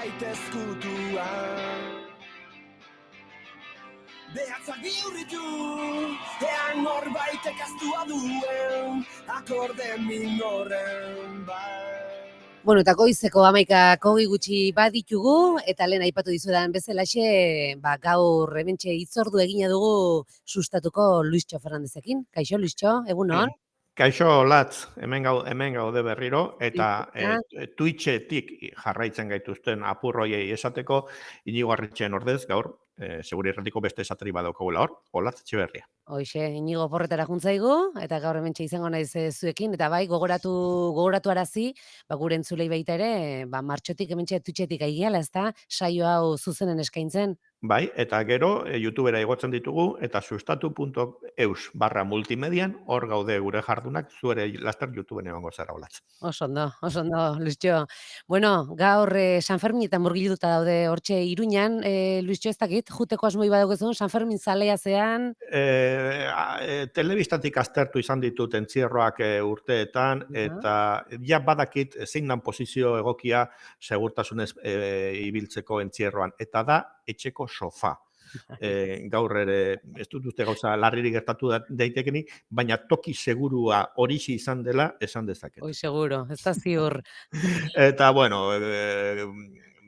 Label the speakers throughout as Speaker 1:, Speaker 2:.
Speaker 1: norbait ezkutuan. Behatzak bihurritu, ean norbaitek aztua duen, akorde minoren bai.
Speaker 2: Bueno, eta goizeko 11 gutxi baditugu, eta lehen aipatu dizudan bezalaxe, gaur hementxe hitzordu egina dugu sustatuko Luistxo Fernandezekin. Kaixo, Luistxo, egunon?
Speaker 3: Kaixo Latz, hemen gaude berriro, eta Twitchetik jarraitzen gaituzten apurroiei esateko, Inigo Arritxen ordez, gaur, seguri erratiko beste esateri badaukagula hor, Olatz Etxeberria.
Speaker 2: Hoxe, Inigo porretara juntzaigu, eta gaur hementxe izango naiz zuekin, eta bai, gogoratu arazi, gure entzulei baita ere, martxotik hementxe Twitchetik aigiala, ezta, saio hau zuzenen eskaintzen.
Speaker 3: Bai, eta gero YouTubera igotzen ditugu, eta sustatu.eus/multimedian, hor gaude gure jardunak, zuere laster YouTubeen egongo zara Olatz.
Speaker 2: Oso ondo, Luistxo. Bueno, gaur San Ferminetan murgilduta daude hortxe Iruñan, Luistxo, ez dakit, juteko asmoi badaukezun, San Fermin zalea zean?
Speaker 3: Telebistatik aztertu izan ditut entzierroak urteetan, eta ja badakit zein dan posizio egokia segurtasunez ibiltzeko entzierroan, eta da etxeko sofa. Gaur ere, ez dut uste gauza larririk gertatu daitekenik, baina toki segurua horixe izan dela esan dezaket.
Speaker 2: Hoi seguro, ez da ziur.
Speaker 3: Eta, bueno,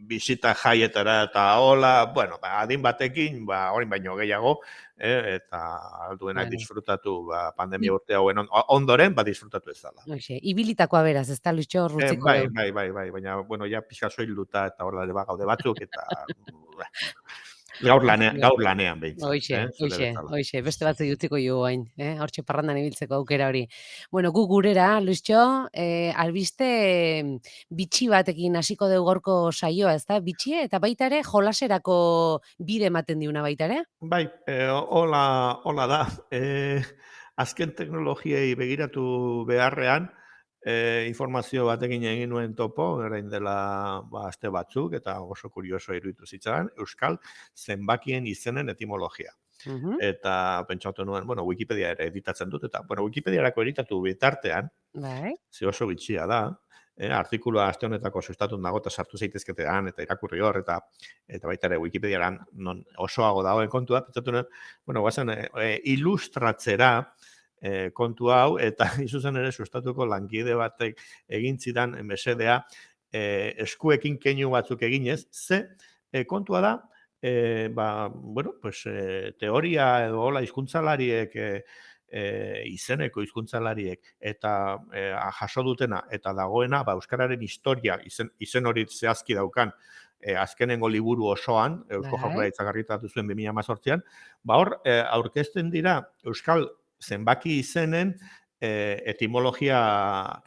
Speaker 3: bisita jaietara eta hola, bueno, adin batekin, orain baino gehiago, eta alduenak disfrutatu pandemia urte hauen ondoren, disfrutatu ez dela.
Speaker 2: Ibilitakoa beraz, ez da, Luistxo, rutziko?
Speaker 3: Bai, baina, bueno, ja pixka soilduta eta hor ere gaude batzuk, eta gaur lanean behintzat.
Speaker 2: Hoxe, beste batzuk utziko jugu hain, hortxe parrandan ibiltzeko aukera hori. Bueno, gu gurera, Luistxo, albiste bitxi batekin hasiko dugu gorko saioa, ez da? Bitxie, eta baita ere, jolaserako bide ematen diuna baita ere?
Speaker 3: Bai, hola da. Azken teknologiei begiratu beharrean, informazio batekin egin nuen topo, orain dela aste batzuk, eta oso kurioso iruditu zitzaidan, euskal zenbakien izenen etimologia. Eta pentsatu nuen, Wikipedia ere editatzen dut, eta Wikipediarako editatu bitartean, ze oso bitxia da, artikulua aste honetako sustatun dago, eta sartu zaitezketean, eta irakurri hor, eta baita ere Wikipediaran non osoago dagoen kontua, pentsatu nuen, guazen ilustratzera, kontu hau, eta izuzen ere sustatuko lankide batek egin zidan mesedea eskuekin keinu batzuk eginez, ze kontua da, teoria edo hola hizkuntzalariek, izeneko hizkuntzalariek eta jaso dutena eta dagoena, euskararen historia izen hori zehazki daukan, azkenengo liburu osoan, Eusko Jaurlaritzak argitaratu zuen 2018an, hor aurkezten dira euskal zenbaki izenen etimologia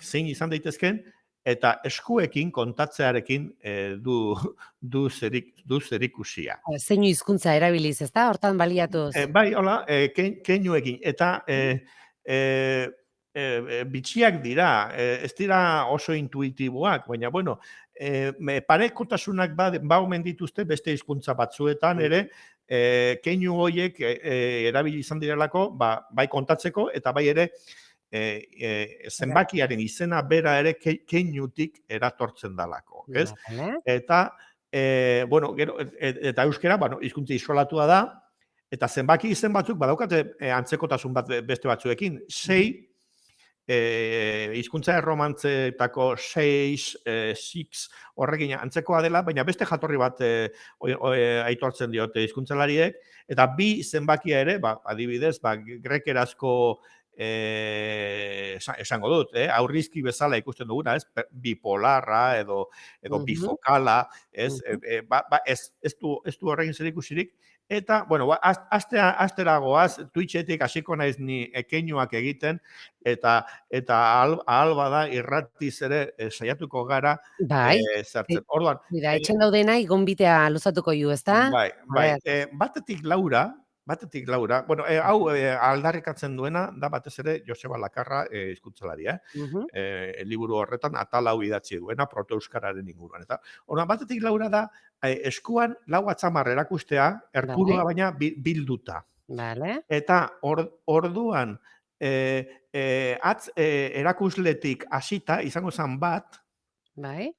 Speaker 3: zein izan daitezken, eta eskuekin kontatzearekin du zerikusia.
Speaker 2: Zeinu hizkuntza erabiliz, ez da? Hortan baliatuz.
Speaker 3: Bai, hola, keinuekin, eta bitxiak dira, ez dira oso intuitiboak, baina, parekotasunak omen dituzte beste hizkuntza batzuetan ere, keinu horiek erabili izan direlako, bai kontatzeko, eta bai ere zenbakiaren izena bera ere keinutik eratortzen dalako, ez? Eta, eta euskera, hizkuntza isolatua da, eta zenbaki izen batzuk badaukate antzekotasun bat beste batzuekin. 6, hizkuntza erromantzetako 6, 6 horrekin antzekoa dela, baina beste jatorri bat aitortzen diote hizkuntzalariek, eta 2 zenbakia ere, adibidez, grekerazko esango dut, aurrizki bezala ikusten duguna, ez? Bipolarra edo bifokala, ez? Ez du horrekin zerikusirik. Eta, astera goaz, Twitchetik hasiko naiz ni ekeinuak egiten, eta ahal bada irratiz ere saiatuko gara zertzen.
Speaker 2: Orduan, etxen daudenai gonbitea luzatuko ju, ezta?
Speaker 3: Bai, batetik Laura, hau aldarrikatzen duena, da batez ere Joseba Lakarra hizkuntzalaria, liburu horretan atal hau idatzi duena, protoeuskararen inguruan. Eta batetik Laura da, eskuan lau atzamar erakustea, erpurua baina bilduta. Eta orduan, erakusletik hasita izango zen bat, 2,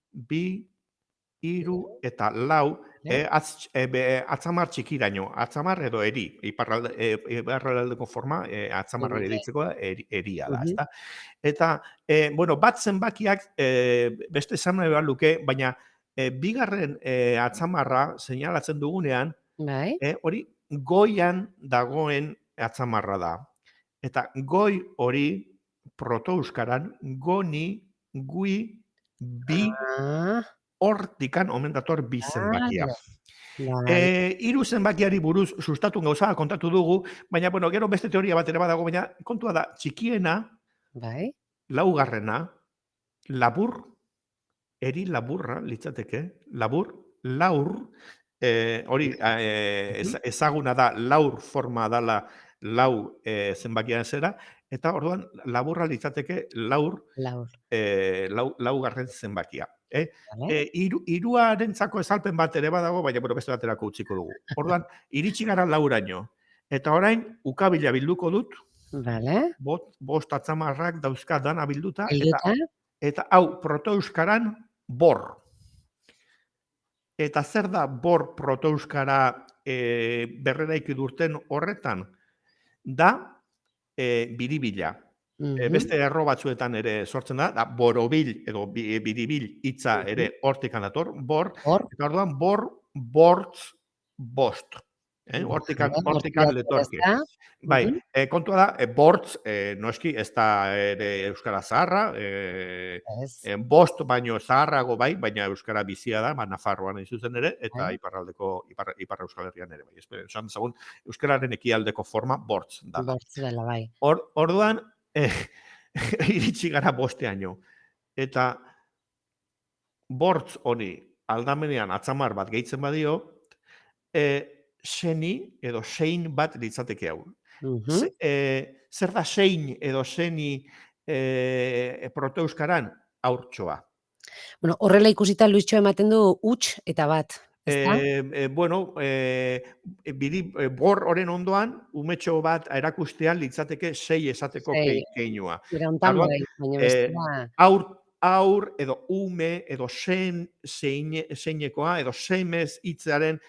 Speaker 3: hiru eta lau,
Speaker 2: Vale.
Speaker 3: atzamar txikiraino, atzamar edo eri, iparraldeko forma, atzamarra
Speaker 2: Eri,
Speaker 3: eritzeko da, eria da,
Speaker 2: mhm,
Speaker 3: ezta? Eta, bueno, bat zenbakiak, beste esan nahi behar luke, baina bigarren atzamarra seinalatzen dugunean,
Speaker 2: bai.
Speaker 3: hori goian dagoen atzamarra da. Eta goi hori protoeuskaran goni, gui, bi,
Speaker 2: Ah,
Speaker 3: hortikan omen dator bi zenbakia.
Speaker 2: vale, vale,
Speaker 3: Hiru zenbakiari buruz sustatu gauza kontatu dugu, baina bueno, gero beste teoria bat ere badago, baina kontua da, txikiena,
Speaker 2: bai.
Speaker 3: laugarrena, labur, eri laburra litzateke, labur, laur, hori
Speaker 2: Mhm,
Speaker 3: ezaguna da, laur forma dala lau zenbakian zera, eta orduan laburra litzateke laur
Speaker 2: laur,
Speaker 3: laugarren zenbakia.
Speaker 2: vale,
Speaker 3: Hiruarentzako ezalpen bat ere badago, baina bueno, beste baterako utziko dugu. Orduan, iritsi gara lauraino. Eta orain, ukabila bilduko dut,
Speaker 2: vale.
Speaker 3: bost atzamarrak dauzka dana bilduta,
Speaker 2: Helduta,
Speaker 3: eta hau protoeuskaran bor. Eta zer da bor protoeuskara berreraiki durten horretan? Da biribila.
Speaker 2: mhm,
Speaker 3: Beste erro batzuetan ere sortzen da borobil edo biribil hitza
Speaker 2: mhm,
Speaker 3: ere hortik dator, bor,
Speaker 2: hor,
Speaker 3: eta orduan bor, bortz, bost.
Speaker 2: vale, hortik
Speaker 3: Hortikan
Speaker 2: dator,
Speaker 3: letorki.
Speaker 2: ezta?
Speaker 3: Bai,
Speaker 2: Mhm,
Speaker 3: kontua da, bortz, noski, ez da ere euskara zaharra,
Speaker 2: ez,
Speaker 3: bost baino zaharrago bai, baina euskara bizia da, Nafarroan hain zuzen ere, eta
Speaker 2: bai,
Speaker 3: Ipar Euskal Herrian ere bai. Esan dezagun, euskararen ekialdeko forma bortz dala.
Speaker 2: bortz dela, bai.
Speaker 3: Orduan, iritsi gara bosteaino. Eta bortz honi aldamenean atzamar bat gehitzen badio, seni edo sein bat litzateke hau.
Speaker 2: Mhm.
Speaker 3: Zer da sein edo seni protoeuskaran? Haurtxoa.
Speaker 2: Bueno, horrela ikusita Luistxo ematen du huts eta bat, ezta?
Speaker 3: Bueno, bor horren ondoan, umetxo bat erakustean litzateke sei esateko
Speaker 2: Sei,
Speaker 3: keinua.
Speaker 2: era
Speaker 3: Eta
Speaker 2: hontan
Speaker 3: orduan,
Speaker 2: bai, baina
Speaker 3: eh,
Speaker 2: bestela
Speaker 3: aur edo ume edo zeinekoa edo semez hitzearen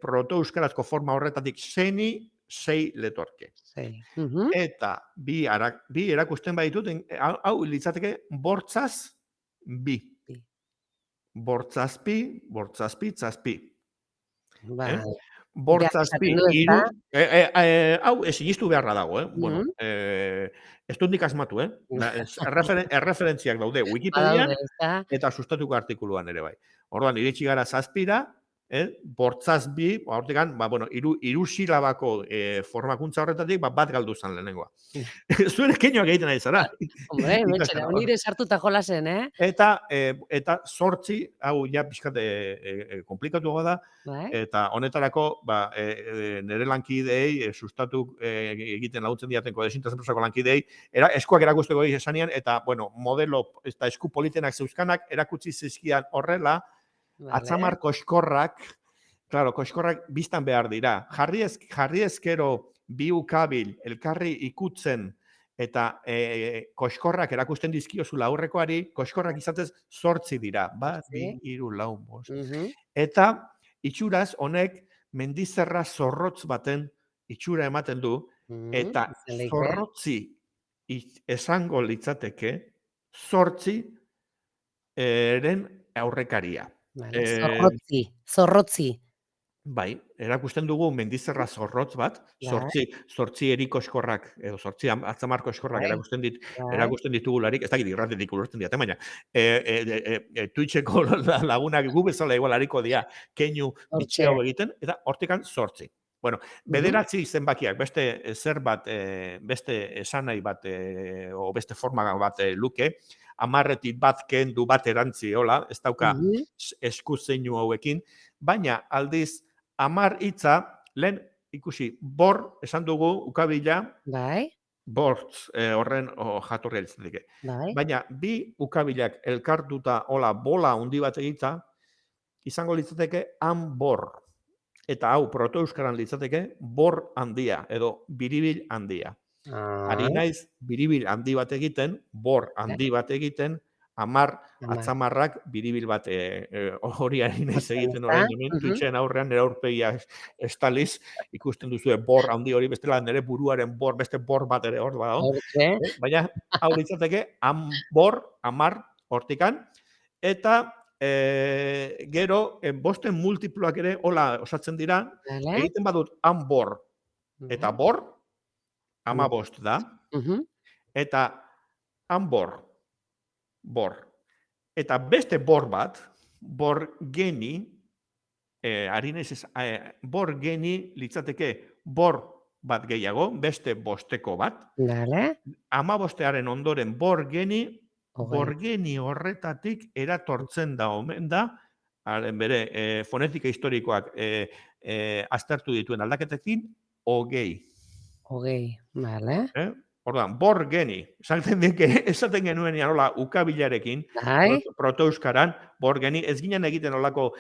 Speaker 3: protoeuskarazko forma horretatik seni sei letorke.
Speaker 2: sei. Mhm.
Speaker 3: Eta bi erakusten baditut, hau litzateke bortzaz bi.
Speaker 2: Bi.
Speaker 3: Bortzazpi, bortzazpi, zazpi. Eh?
Speaker 2: Vale. Berak
Speaker 3: Bortzazpi,
Speaker 2: esaten du, ezta?
Speaker 3: hiru, hau sinistu beharra dago, Bueno,
Speaker 2: Mhm.
Speaker 3: ez dut nik asmatu, Da, erreferentziak daude Wikipedian
Speaker 2: Badaude, ezta?
Speaker 3: eta sustatuko artikuluan ere bai. Orduan, iritsi gara zazpira, bortzazpi, hortikan, bueno, hiru silabako formakuntza horretatik, bat galdu zen lehenengoa. Zuen keinoak egiten ari zara.
Speaker 2: Hombre, hementxe
Speaker 3: Ikasten,
Speaker 2: dago nire sartuta jolasen,
Speaker 3: Eta zortzi, hau ja pixkat komplikatuagoa da,
Speaker 2: Bai?
Speaker 3: eta honetarako nire lankideei sustatu egiten laguntzen diaten kodesintas enpresako lankideei, eskuak erakusteko esanean, eta bueno, modelo eta esku politenak zeuzkanak erakutsi zizkian horrela,
Speaker 2: Vale.
Speaker 3: atzamar koskorrak, claro, koskorrak biztan behar dira. Jarri ezkero bi ukabil elkarri ikutzen eta koskorrak erakusten dizkiozula aurrekoari, koskorrak izatez 8 dira. Bat, bi,
Speaker 2: Zortzi.
Speaker 3: hiru, lau, bost.
Speaker 2: Mhm.
Speaker 3: Eta itxuraz honek mendizerra zorrotz baten itxura ematen du,
Speaker 2: Mhm.
Speaker 3: eta
Speaker 2: Izan daite.
Speaker 3: zorrotzi esango litzateke 8 eren aurrekaria.
Speaker 2: Vale,
Speaker 3: Eh,
Speaker 2: zorrotzi, zorrotzi.
Speaker 3: Bai, erakusten dugu mendizerra zorrotz bat,
Speaker 2: Bai,
Speaker 3: zortzi erikoskorrak, edo zortzi atzamarko eskorrak
Speaker 2: bai, bai.
Speaker 3: erakusten ditugularik, ez dakit irratetik ulertzen diate, baina Twitcheko lagunak gu bezala igual hariko dia keinu bitxi
Speaker 2: Hortxe.
Speaker 3: hau egiten, eta hortikan zortzi. Bueno,
Speaker 2: Mhm.
Speaker 3: bederatzi zenbakiak, beste zer bat, beste esanai bat, o beste forma bat luke, 10etik bat kendu bat erantzi, hola, ez dauka
Speaker 2: Mhm.
Speaker 3: esku zeinu hauekin, baina aldiz 10 hitza, lehen ikusi, bor, esan dugu, ukabila,
Speaker 2: Bai,
Speaker 3: bortz horren jatorria litzateke.
Speaker 2: bai.
Speaker 3: Baina bi ukabilak elkartuta, hola, bola handi bat egita, izango litzateke bor. Eta hau, protoeuskaran litzateke, bor handia, edo biribil handia.
Speaker 2: Ah,
Speaker 3: Ari naiz, biribil handi bat egiten, bor
Speaker 2: bai.
Speaker 3: handi bat egiten, 10
Speaker 2: 10.
Speaker 3: atzamarrak biribil bat hori ari naiz
Speaker 2: Hortzen,
Speaker 3: egiten
Speaker 2: ezta?
Speaker 3: orain hemen Twitchen aurrean nire aurpegia estaliz ikusten duzue bor handi hori bestela nire buruaren bor beste bor bat ere hor badago.
Speaker 2: Hortxe.
Speaker 3: Baina hau litzateke bor 10 hortikan eta gero bosten multiploak ere hola osatzen dira.
Speaker 2: Vale.
Speaker 3: Egiten badut bor eta
Speaker 2: Bai.
Speaker 3: bor 15 da
Speaker 2: Mhm.
Speaker 3: eta bor eta beste bor bat, bor geni, ari naiz bor geni litzateke bor bat gehiago, beste bosteko bat,
Speaker 2: Vale.
Speaker 3: 15 ondoren bor geni,
Speaker 2: Hogei.
Speaker 3: bor geni horretatik eratortzen da omen da, haren bere fonetika historikoak aztertu dituen aldaketekin, hogei.
Speaker 2: Hogei. Vale.
Speaker 3: Orduan, bor geni, esaten genuen nola ukabilarekin,
Speaker 2: Bai.
Speaker 3: protoeuskaran, bor geni, ez ginen egiten olako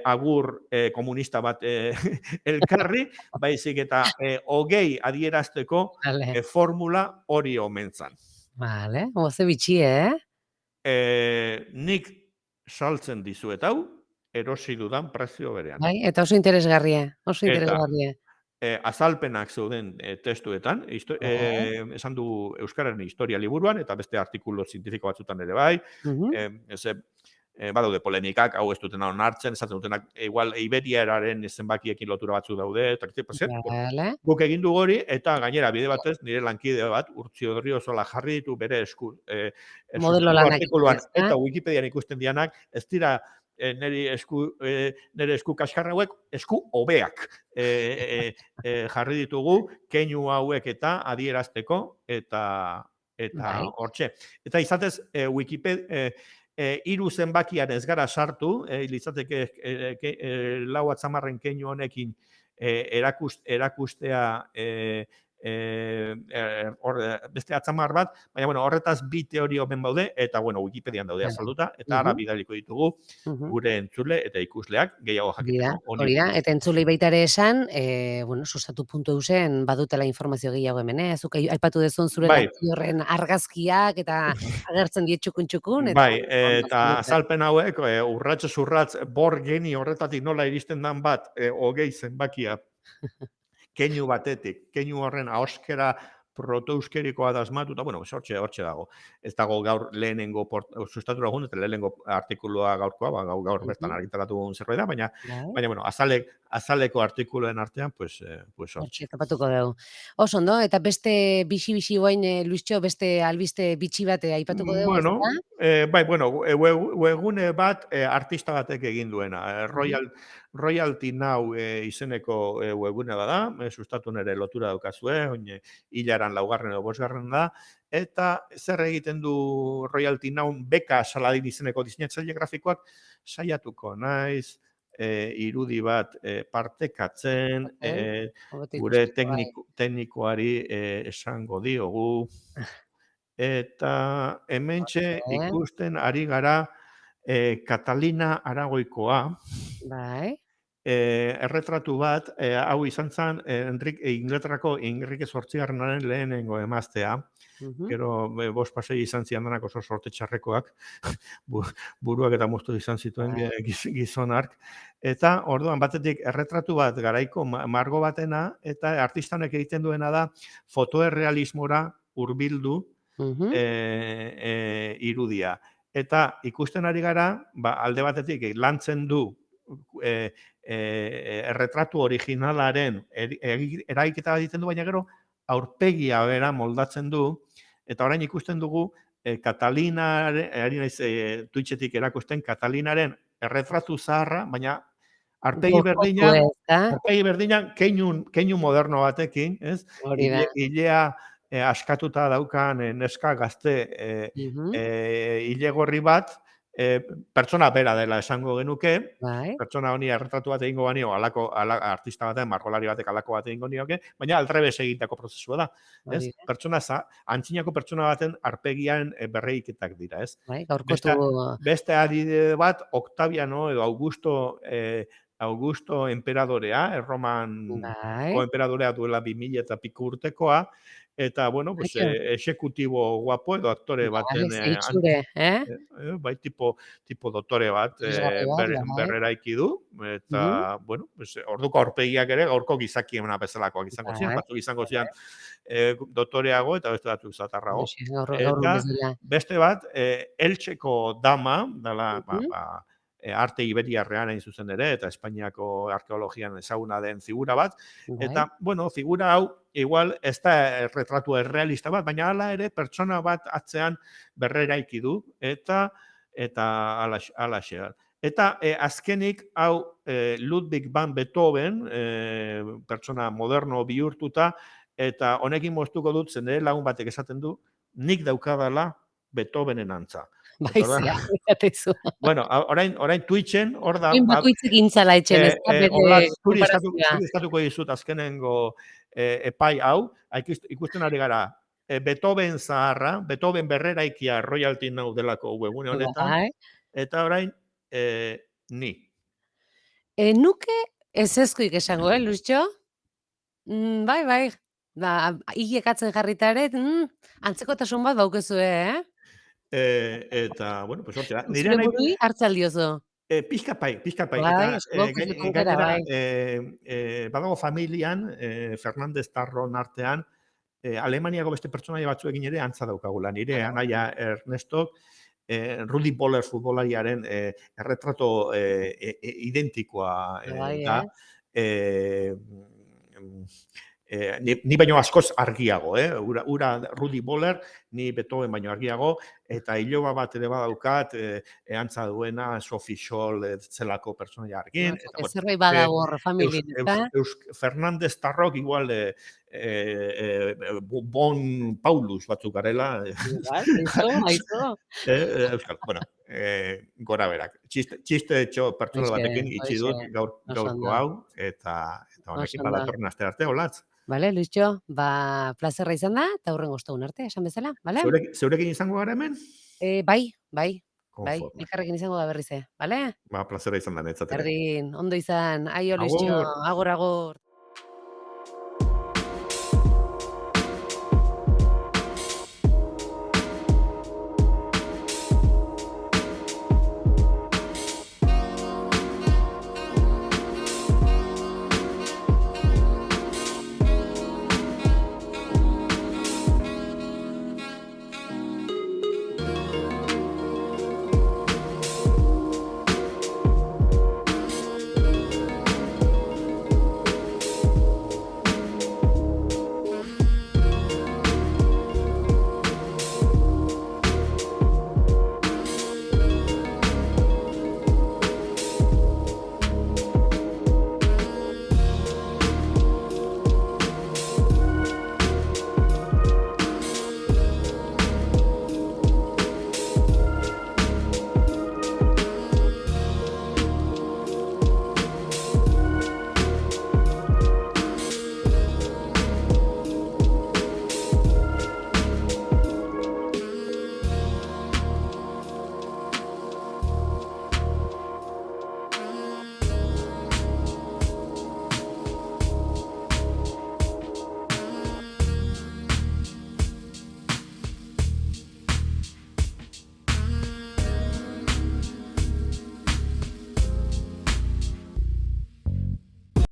Speaker 3: agur komunista bat elkarri, baizik eta hogei adierazteko
Speaker 2: Vale.
Speaker 3: formula hori omen zan.
Speaker 2: Vale. Oze bitxi, eh?
Speaker 3: Nik saltzen dizuet hau, erosi dudan prezio berean.
Speaker 2: Bai, eta oso interesgarria. Oso
Speaker 3: Eta
Speaker 2: interesgarria.
Speaker 3: azalpenak zeuden testuetan,
Speaker 2: Bai.
Speaker 3: esan du Euskararen historia liburuan, eta beste artikulu zientifiko batzutan ere bai,
Speaker 2: Mhm.
Speaker 3: badaude polemikak, hau ez dutena onartzen, esaten dutenak, igual Iberiararen zenbakiekin lotura batzu daude, eta
Speaker 2: Vale.
Speaker 3: guk egin du hori, eta gainera bide batez, nire lankide bat, Urtzi Odriozola jarri ditu bere
Speaker 2: Modelo
Speaker 3: sustatu
Speaker 2: lanak egin,
Speaker 3: artikuluan,
Speaker 2: ezta?
Speaker 3: eta Wikipedian ikusten dianak, ez dira nire esku kaskarra hauek, esku hobeak jarri ditugu, keinu hauek eta adierazteko, eta
Speaker 2: Bai.
Speaker 3: hortxe. Eta izatez, Wikipedia, hiru zenbakian ez gara sartu, litzateke lau atzamarren keinu honekin erakustea beste atzamar bat, baina bueno, horretaz bi teoria omen baude, eta bueno, Wikipedian daude
Speaker 2: Vale.
Speaker 3: azalduta, eta ara bidaliko ditugu
Speaker 2: Mhm.
Speaker 3: gure entzule eta ikusleak gehiago
Speaker 2: Hori da,
Speaker 3: jakiteko.
Speaker 2: hori da. Eta entzulei baita ere esan, bueno, sustatu.eusen badutela informazio gehiago hemen, Zuk aipatu duzun zure
Speaker 3: Bai.
Speaker 2: lanki horren argazkiak eta agertzen die txukun-txukun. Eta,
Speaker 3: Bai, eta azalpen hauek, urratsez urrats, bor geni horretatik nola iristen dan bat, hogei zenbakia, keinu batetik, keinu horren ahoskera protoeuskerikoa da asmatuta, bueno, hortxe dago. Ez dago gaur lehenengo sustatu lagun, eta lehenengo artikulua gaurkoa, gaur bertan argitaratu zerbait da, baina, bueno, azaleko artikuluen artean, pues hortxe.
Speaker 2: Topatuko dugu. Oso ondo, eta beste bixi guain, Luistxo, beste albiste bitxi bat aipatuko dugu,
Speaker 3: Bueno,
Speaker 2: ezta?
Speaker 3: bai, bueno, webgune bat artista batek egin duena. Royalty Now izeneko webgune bada, sustatu nere lotura daukazue, oin hilaran laugarren edo bosgarren da, eta zer egiten du Royalty Now beka Saladin izeneko diseinatzaile grafikoak, saiatuko naiz, irudi bat partekatzen, gure teknikoari esango diogu, eta hementxe ikusten ari gara Catalina Aragoikoa,
Speaker 2: Bai.
Speaker 3: erretratu bat, hau izan zen Inglaterrako Enrique Zortzigarrenaren lehenengo emaztea, gero 5 pasei izan zian denak oso sorte txarrekoak, buruak eta moztu izan zituen gizonark, eta orduan batetik erretratu bat garaiko margo batena, eta artistanek egiten duena da fotoerrealismora hurbildu irudia. Eta ikusten ari gara, alde batetik lantzen du erretratu originalaren eraiketa bat egiten du, baina gero aurpegia bera moldatzen du, eta orain ikusten dugu Katalinaren, ari naiz Twitchetik erakusten, Katalinaren erretratu zaharra, baina aurpegi berdinak keinu moderno batekin, ez? Ilea askatuta daukan neska gazte ilegorri bat, pertsona bera dela esango genuke, pertsona honi erretratu bat egingo banio, artista baten, margolari batek alako bat egingo nioke, baina aldrebes egiteko prozesua da. Pertsona antzinako pertsona baten arpegian berreiketak dira, ez? Beste adide bat, Octaviano edo Augusto emperadorea, Erromanko emperadorea duela 2000 eta piko urtekoa, eta, bueno, pues, exekutibo guapo edo aktore
Speaker 2: Vale,
Speaker 3: baten
Speaker 2: ze itxure,
Speaker 3: bai, tipo dotore bat
Speaker 2: Interesgarri bat, bai.
Speaker 3: berreraiki du,
Speaker 2: Mhm.
Speaker 3: eta, bueno, pues, orduko aurpegiak ere gaurko gizakiena bezalakoak izango ziren,
Speaker 2: Bai,
Speaker 3: batzuk izango ziren dotoreago eta beste batzuk zatarrago.
Speaker 2: horixe, gaur
Speaker 3: Eta
Speaker 2: bezala.
Speaker 3: beste bat, Eltzeko dama, dela,
Speaker 2: Mhm.
Speaker 3: arte iberiarrean hain zuzen ere, eta Espainiako arkeologian ezaguna den figura bat,
Speaker 2: Bai,
Speaker 3: eta, bueno, figura hau, igual, ez da retratu errealista bat, baina hala ere pertsona bat atzean berreraiki du, eta alaxe. Eta azkenik, hau Ludwig van Beethoven, pertsona moderno bihurtuta, eta honekin moztuko dut, zen nire lagun batek esaten du, nik daukadala Beethovenen antza.
Speaker 2: bai,
Speaker 3: Eta orduan,
Speaker 2: zea, fíjate zu.
Speaker 3: bueno, orain Twitchen, hor da,
Speaker 2: Oin bakoitzek intzala etxen, ezta,
Speaker 3: orduan,
Speaker 2: bere konparazioa.
Speaker 3: zuri eskatuko dizut azkenengo epai hau, ikusten ari gara, Beethoven zaharra, Beethoven berreraikia royalty now delako webgune honetan,
Speaker 2: Bai.
Speaker 3: eta orain, ni.
Speaker 2: Nuke ezezkoik esango, Luisjo? Bai, bai. Ba, hilekatzen jarrita ere, antzekotasun bat daukezue,
Speaker 3: Eta, bueno, pues hortxe da. Nire
Speaker 2: Zure
Speaker 3: nahi,
Speaker 2: burui hartza aldiozu.
Speaker 3: pixka pai. Eta
Speaker 2: Bai, daukazu taukera,
Speaker 3: gainera,
Speaker 2: bai.
Speaker 3: badago familian, Fernandez Tarron artean, Alemaniako beste pertsonaia batzuekin ere antza daukagula. Nire anaia Ernestok, Rudi Boller futbolariaren erretrato identikoa
Speaker 2: Bai,
Speaker 3: da. Eh, ni baino askoz argiago, ura Rudi Boller, ni Beethoven baino argiago, eta iloba bat ere badaukat, antza duena Sophie Scholl zelako pertsonaia argin, eta bueno,
Speaker 2: zerbait badago hor familien, ezta?
Speaker 3: Fernandez Tarrok igual Bon Paulus batzuk garela,
Speaker 2: Bai, aizo.
Speaker 3: Euskal, bueno, gora berak. Txiste etxo pertsonal batekin itxi
Speaker 2: Hoxe,
Speaker 3: dut
Speaker 2: oso
Speaker 3: gaurko
Speaker 2: ondo,
Speaker 3: hau, eta
Speaker 2: oso
Speaker 3: honekin
Speaker 2: ondo.
Speaker 3: badatorren aste arte, olatz.
Speaker 2: Bale, Luisjo, ba, plazerra izan da, eta hurrengo ostegun arte, esan bezala, bale?
Speaker 3: Zeurekin izango gara hemen?
Speaker 2: Bai,
Speaker 3: Konforme.
Speaker 2: elkarrekin izango da berriz, bale?
Speaker 3: Ba, plazera izan da netzat ere.
Speaker 2: Berdin, ondo izan, aio Luisjo,
Speaker 3: Agur!
Speaker 2: agur, agur.